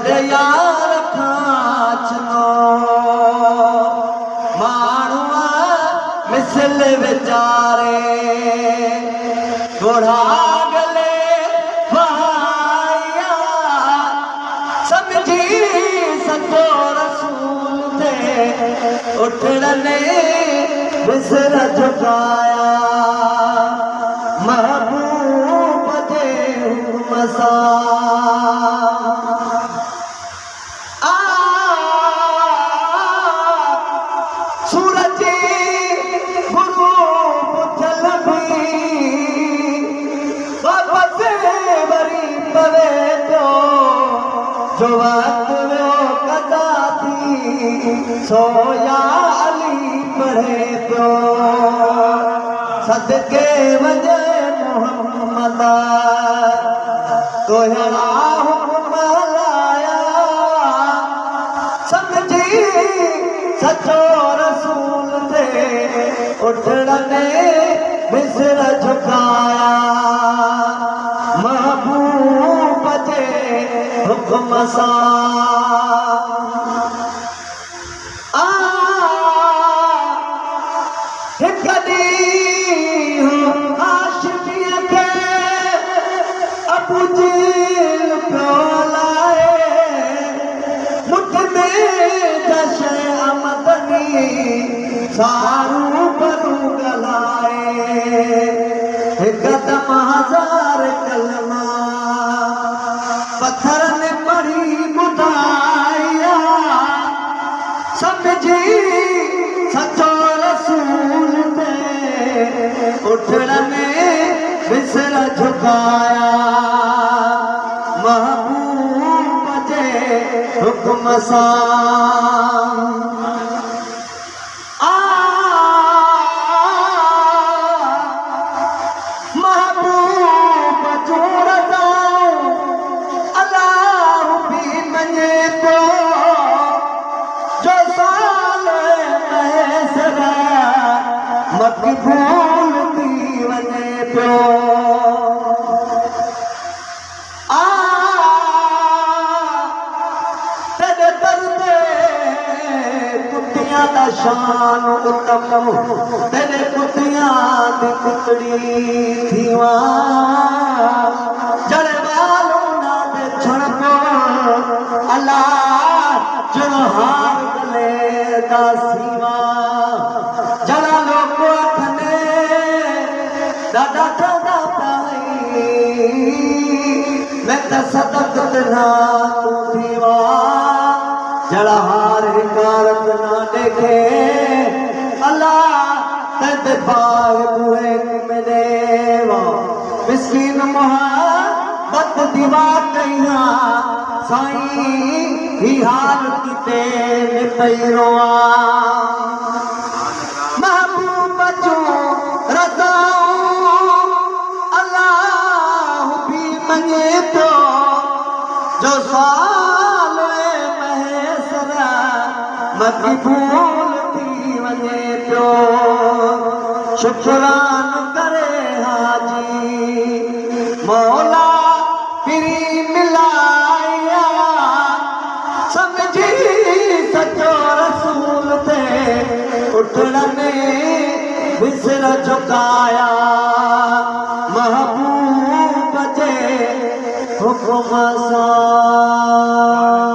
जॾहिं यार खाचनो माण्हू मिसल वीचारे थोड़ा गले भाया समझी सचो रसूल थे उठड़ने बिसर झुकाया महबूब जे हुक्म सां सूरज गुरु पुथल भी वापस वरी पवे तो जो वक्त वो कदा थी सोया अली पढ़े तो सदके वजे मोहम्मद तोहरा हुक्म लाया समझी सचो रसूल थे उठड़ने बिसर झुकाया महबूब जे हुक्म सां हिक ॾींहुं हाशिमीअ खे अबू जेल पियो लाए मुठ में जश आमदनी सारू भरू गलाए हिकदम हज़ार कलमा पत्थर ने पढ़ी ॿुधाया समझी सचो रसूल थे उठड़ने बिसर झुकाया महबूब जे हुक्म सां महबूब जो रज़ा अल्लाह भी मञे थो जो साल महसर मक़बूल थी वञे पियो तेरे दर ते कुतियां दा शान उत्तम तेरे कुतियां दी कुतड़ी थीवा जड़े वालों ना दे छड़को अल्लाह जो हार गले दा सीवा जड़ा लोग अखने दादा दादा पाई मैं तो सदक ना तू दीवा जड़ा हार हिकारत ना देखे अल्लाह तद बाग तुए मिलेवा मिस्कीन मोहब्बत दीवा कहिया साईं ही हाल किते पैरोआ महबूब जो रज़ा अल्लाह भी मञे तो जो साल महसर मक़बूल थी वञे पियो शुक्रान करे हाजी मौला पिरी मिलाया समझी सचो रसूल थे उठड़ने बिसर झुकाया महबूब जे हुक्म सां